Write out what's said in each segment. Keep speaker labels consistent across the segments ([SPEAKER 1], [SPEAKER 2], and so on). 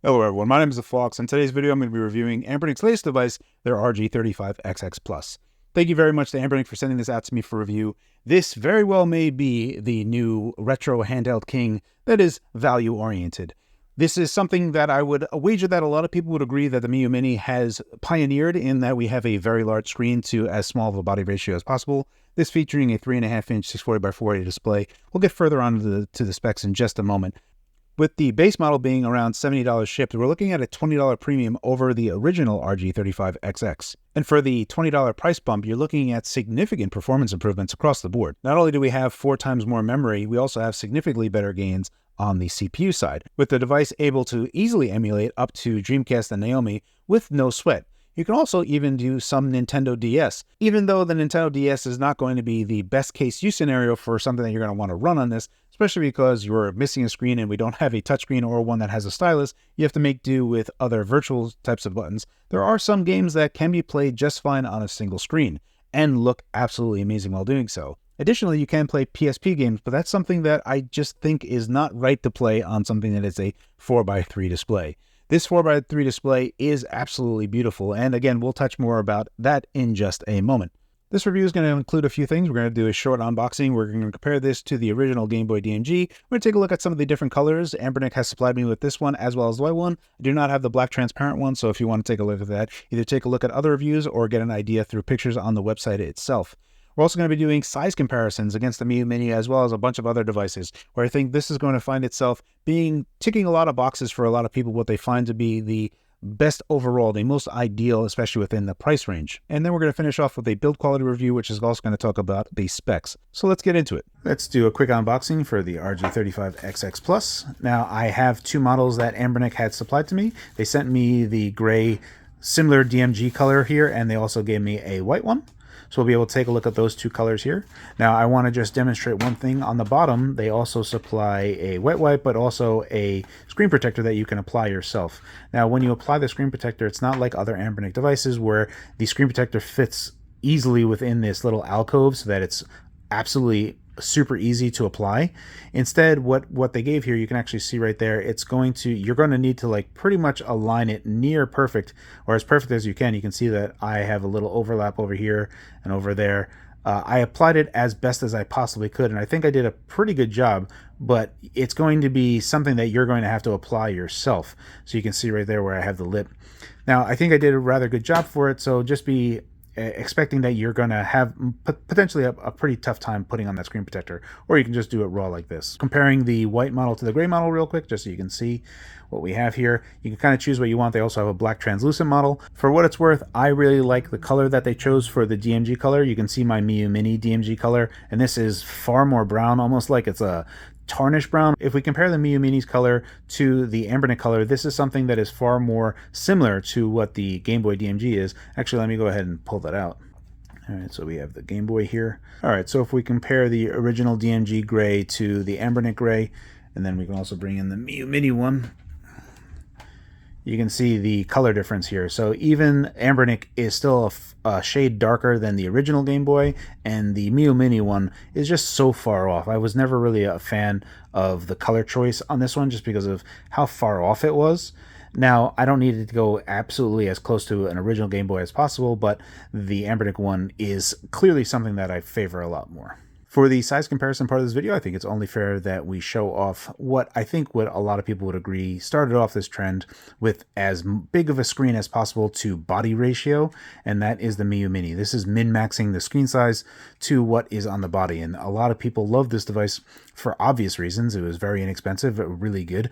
[SPEAKER 1] Hello everyone, my name is Phawx. In today's video I'm going to be reviewing Anbernic's latest device, their RG35XX Plus. Thank you very much to Anbernic for sending this out to me for review. This very well may be the new retro handheld king that is value oriented. This is something that I would wager that a lot of people would agree that the Miyoo Mini has pioneered, in that we have a very large screen to as small of a body ratio as possible. This featuring a 3.5-inch 640 by 480 display. We'll get further on to the specs in just a moment. With the base model being around $70 shipped, we're looking at a $20 premium over the original RG35XX. And for the $20 price bump, you're looking at significant performance improvements across the board. Not only do we have 4 times more memory, we also have significantly better gains on the CPU side, with the device able to easily emulate up to Dreamcast and Naomi with no sweat. You can also even do some Nintendo DS, even though the Nintendo DS is not going to be the best case use scenario for something that you're going to want to run on this, especially because you're missing a screen and we don't have a touchscreen or one that has a stylus. You have to make do with other virtual types of buttons. There are some games that can be played just fine on a single screen and look absolutely amazing while doing so. Additionally, you can play PSP games, but that's something that I just think is not right to play on something that is a 4x3 display. This 4x3 display is absolutely beautiful, and again, we'll touch more about that in just a moment. This review is going to include a few things. We're going to do a short unboxing. We're going to compare this to the original Game Boy DMG. We're going to take a look at some of the different colors. Anbernic has supplied me with this one as well as the white one. I do not have the black transparent one, so if you want to take a look at that, either take a look at other reviews or get an idea through pictures on the website itself. We're also going to be doing size comparisons against the Miyoo Mini as well as a bunch of other devices, where I think this is going to find itself ticking a lot of boxes for a lot of people, what they find to be the best overall, the most ideal, especially within the price range. And then we're going to finish off with a build quality review, which is also going to talk about the specs. So let's get into it. Let's do a quick unboxing for the RG35XX Plus. Now, I have 2 models that Anbernic had supplied to me. They sent me the gray similar DMG color here, and they also gave me a white one. So we'll be able to take a look at those 2 colors here. Now, I want to just demonstrate one thing. On the bottom, they also supply a wet wipe, but also a screen protector that you can apply yourself. Now, when you apply the screen protector, it's not like other Anbernic devices where the screen protector fits easily within this little alcove so that it's absolutely super easy to apply. Instead, what they gave here, you can actually see right there, you're going to need to like pretty much align it near perfect, or as perfect as you can. You can see that I have a little overlap over here and over there. I applied it as best as I possibly could, and I think I did a pretty good job, but it's going to be something that you're going to have to apply yourself. So you can see right there where I have the lip. Now, I think I did a rather good job for it, so just be expecting that you're going to have potentially a pretty tough time putting on that screen protector, or you can just do it raw like this. Comparing the white model to the gray model real quick, just so you can see what we have here. You can kind of choose what you want. They also have a black translucent model. For what it's worth, I really like the color that they chose for the DMG color. You can see my Miyoo Mini DMG color, and this is far more brown, almost like it's a tarnish brown. If we compare the Miyoo Mini's color to the Anbernic color, this is something that is far more similar to what the Game Boy DMG is. Actually, let me go ahead and pull that out. All right, so we have the Game Boy here. All right, so if we compare the original DMG gray to the Anbernic gray, and then we can also bring in the Miyoo Mini one, you can see the color difference here. So even Anbernic is still a shade darker than the original Game Boy, and the Miyoo Mini one is just so far off. I was never really a fan of the color choice on this one just because of how far off it was. Now, I don't need it to go absolutely as close to an original Game Boy as possible, but the Anbernic one is clearly something that I favor a lot more. For the size comparison part of this video, I think it's only fair that we show off what I think a lot of people would agree started off this trend with as big of a screen as possible to body ratio, and that is the Miyoo Mini. This is min-maxing the screen size to what is on the body, and a lot of people love this device for obvious reasons. It was very inexpensive, really good,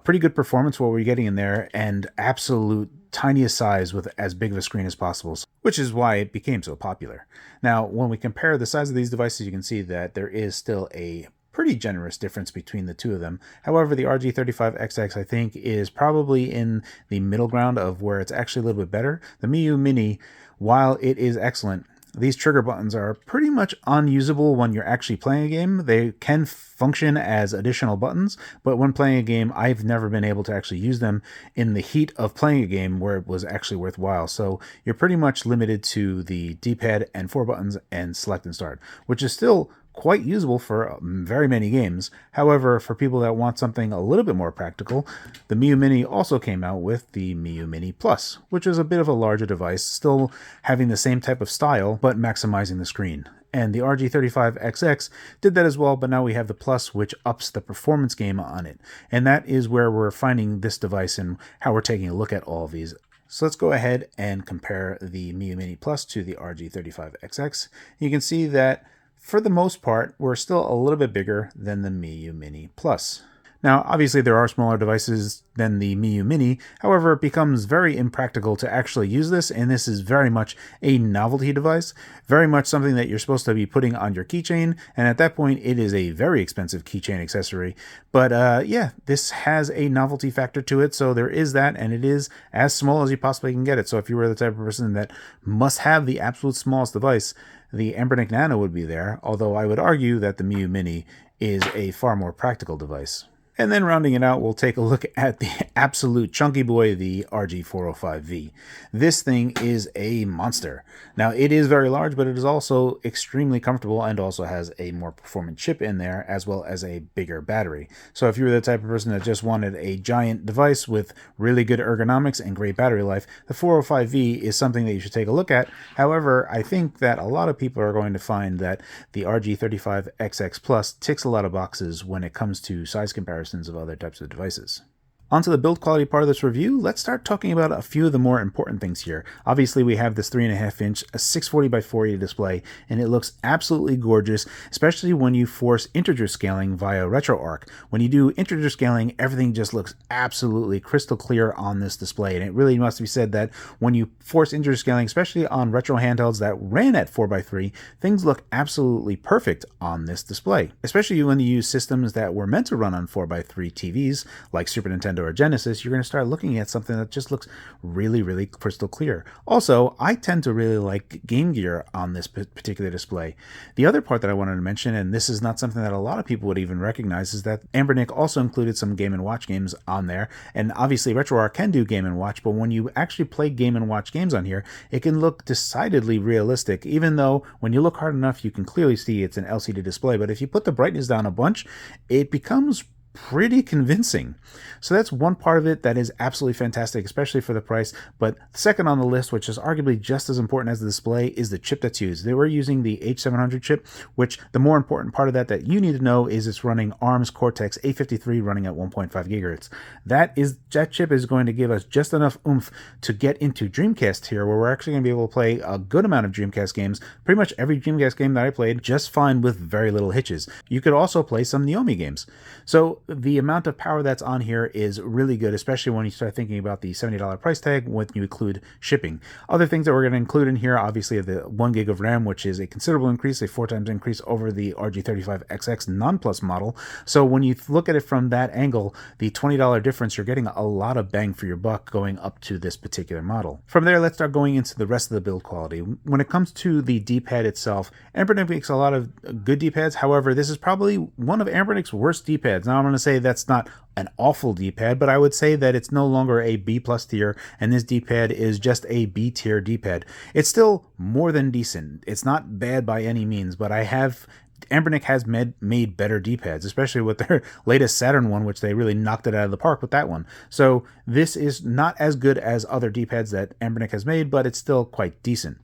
[SPEAKER 1] pretty good performance what we're getting in there, and absolute tiniest size with as big of a screen as possible, which is why it became so popular. Now, when we compare the size of these devices, you can see that there is still a pretty generous difference between the 2 of them. However, the RG35XX, I think, is probably in the middle ground of where it's actually a little bit better. The Miyoo Mini, while it is excellent, these trigger buttons are pretty much unusable when you're actually playing a game. They can function as additional buttons, but when playing a game, I've never been able to actually use them in the heat of playing a game where it was actually worthwhile. So you're pretty much limited to the D-pad and 4 buttons and select and start, which is still quite usable for very many games. However, for people that want something a little bit more practical, the Miu Mini also came out with the Miu Mini Plus, which is a bit of a larger device, still having the same type of style, but maximizing the screen. And the RG35XX did that as well, but now we have the Plus, which ups the performance game on it. And that is where we're finding this device and how we're taking a look at all of these. So let's go ahead and compare the Miu Mini Plus to the RG35XX. You can see that for the most part, we're still a little bit bigger than the Miu Mini Plus. Now, obviously there are smaller devices than the Miu Mini, however, it becomes very impractical to actually use this, and this is very much a novelty device, very much something that you're supposed to be putting on your keychain, and at that point it is a very expensive keychain accessory. But yeah, this has a novelty factor to it, so there is that, and it is as small as you possibly can get it. So if you were the type of person that must have the absolute smallest device, the Anbernic Nano would be there, although I would argue that the Miu Mini is a far more practical device. And then rounding it out, we'll take a look at the absolute chunky boy, the RG405V. This thing is a monster. Now, it is very large, but it is also extremely comfortable and also has a more performant chip in there, as well as a bigger battery. So if you were the type of person that just wanted a giant device with really good ergonomics and great battery life, the 405V is something that you should take a look at. However, I think that a lot of people are going to find that the RG35XX Plus ticks a lot of boxes when it comes to size comparison of other types of devices. Onto the build quality part of this review, let's start talking about a few of the more important things here. Obviously, we have this 3.5-inch, a 640 by 480 display, and it looks absolutely gorgeous, especially when you force integer scaling via RetroArch. When you do integer scaling, everything just looks absolutely crystal clear on this display, and it really must be said that when you force integer scaling, especially on retro handhelds that ran at 4x3, things look absolutely perfect on this display, especially when you use systems that were meant to run on 4x3 TVs, like Super Nintendo or Genesis. You're going to start looking at something that just looks really, really crystal clear. Also, I tend to really like Game Gear on this particular display. The other part that I wanted to mention, and this is not something that a lot of people would even recognize, is that Anbernic also included some Game & Watch games on there, and obviously RetroArch can do Game & Watch, but when you actually play Game & Watch games on here, it can look decidedly realistic, even though when you look hard enough, you can clearly see it's an LCD display, but if you put the brightness down a bunch, it becomes pretty convincing. So that's one part of it that is absolutely fantastic, especially for the price. But second on the list, which is arguably just as important as the display, is the chip that's used. They were using the H700 chip, which the more important part of that you need to know is it's running ARM's Cortex-A53 running at 1.5 gigahertz. That chip is going to give us just enough oomph to get into Dreamcast here, where we're actually going to be able to play a good amount of Dreamcast games. Pretty much every Dreamcast game that I played just fine with very little hitches. You could also play some Naomi games. So the amount of power that's on here is really good, especially when you start thinking about the $70 price tag when you include shipping. Other things that we're going to include in here, obviously, the 1 gig of RAM, which is a considerable increase, a 4 times increase over the RG35XX non-plus model. So when you look at it from that angle, the $20 difference, you're getting a lot of bang for your buck going up to this particular model. From there, let's start going into the rest of the build quality. When it comes to the D-pad itself, Anbernic makes a lot of good D-pads. However, this is probably one of Anbernic's worst D-pads. Now, I'm going to say that's not an awful D-pad, but I would say that it's no longer a B+ tier, and this D-pad is just a B tier D-pad. It's still more than decent. It's not bad by any means, but Anbernic has made better D-pads, especially with their latest Saturn one, which they really knocked it out of the park with that one. So this is not as good as other D-pads that Anbernic has made, but it's still quite decent.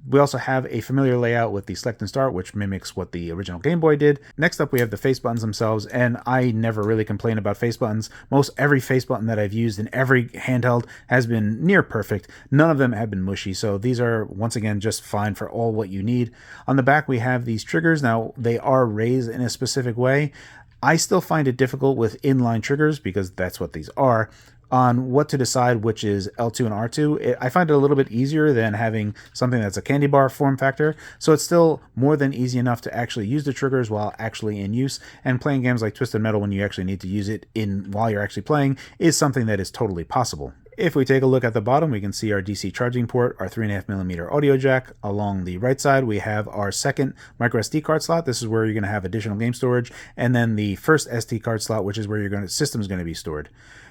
[SPEAKER 1] We also have a familiar layout with the select and start, which mimics what the original Game Boy did. Next up, we have the face buttons themselves, and I never really complain about face buttons. Most every face button that I've used in every handheld has been near perfect. None of them have been mushy, so these are, once again, just fine for all what you need. On the back, we have these triggers. Now, they are raised in a specific way. I still find it difficult with inline triggers, because that's what these are, on what to decide which is L2 and R2. I find it a little bit easier than having something that's a candy bar form factor, so it's still more than easy enough to actually use the triggers while actually in use, and playing games like Twisted Metal when you actually need to use it while you're actually playing is something that is totally possible. If we take a look at the bottom, we can see our DC charging port, our 3.5mm audio jack. Along the right side, we have our second microSD card slot. This is where you're going to have additional game storage, and then the first SD card slot, which is where your system is going to be stored.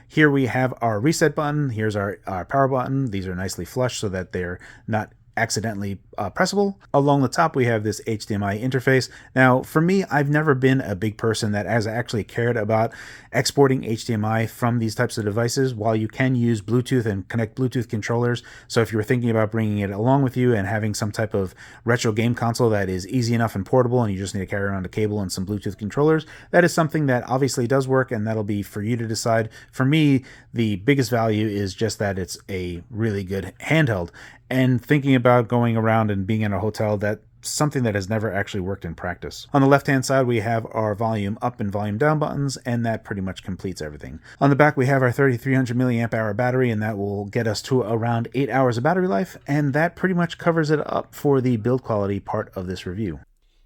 [SPEAKER 1] Here we have our reset button. Here's our power button. These are nicely flushed so that they're not accidentally pressable. Along the top, we have this HDMI interface. Now, for me, I've never been a big person that has actually cared about exporting HDMI from these types of devices. While you can use Bluetooth and connect Bluetooth controllers, so if you're thinking about bringing it along with you and having some type of retro game console that is easy enough and portable and you just need to carry around a cable and some Bluetooth controllers, that is something that obviously does work, and that'll be for you to decide. For me, the biggest value is just that it's a really good handheld. And thinking about going around and being in a hotel, that's something that has never actually worked in practice. On the left-hand side, we have our volume up and volume down buttons, and that pretty much completes everything. On the back, we have our 3300 milliamp hour battery, and that will get us to around 8 hours of battery life, and that pretty much covers it up for the build quality part of this review.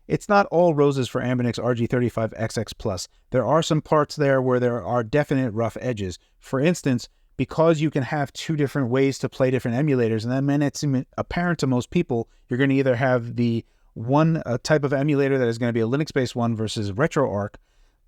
[SPEAKER 1] It's not all roses for Anbernic's RG35XX Plus. There are some parts there where there are definite rough edges. For instance, because you can have two different ways to play different emulators, and that may not seem apparent to most people, you're going to either have the one type of emulator that is going to be a Linux-based one versus RetroArch.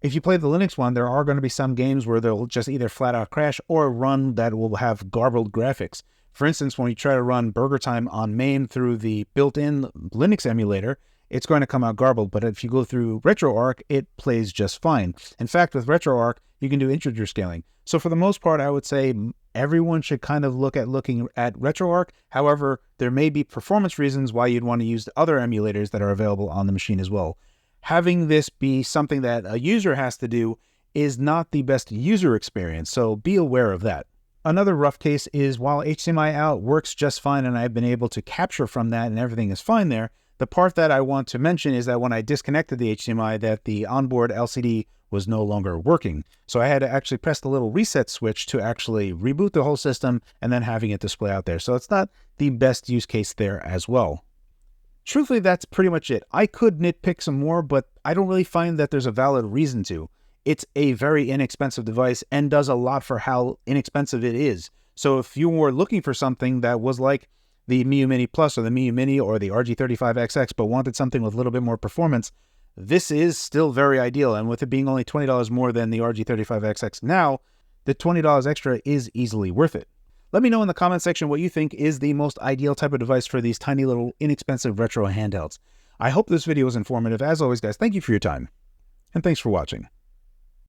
[SPEAKER 1] If you play the Linux one, there are going to be some games where they'll just either flat out crash or run that will have garbled graphics. For instance, when you try to run Burger Time on MAME through the built-in Linux emulator, it's going to come out garbled, but if you go through RetroArch, it plays just fine. In fact, with RetroArch, you can do integer scaling. So for the most part, I would say everyone should kind of looking at RetroArch. However, there may be performance reasons why you'd want to use the other emulators that are available on the machine as well. Having this be something that a user has to do is not the best user experience, so be aware of that. Another rough case is while HDMI out works just fine and I've been able to capture from that and everything is fine there, the part that I want to mention is that when I disconnected the HDMI, that the onboard LCD was no longer working. So I had to actually press the little reset switch to actually reboot the whole system and then having it display out there. So it's not the best use case there as well. Truthfully, that's pretty much it. I could nitpick some more, but I don't really find that there's a valid reason to. It's a very inexpensive device and does a lot for how inexpensive it is. So if you were looking for something that was like the Miu Mini Plus or the Miu Mini or the RG35XX, but wanted something with a little bit more performance, this is still very ideal. And with it being only $20 more than the RG35XX now, the $20 extra is easily worth it. Let me know in the comment section what you think is the most ideal type of device for these tiny little inexpensive retro handhelds. I hope this video was informative. As always, guys, thank you for your time, and thanks for watching.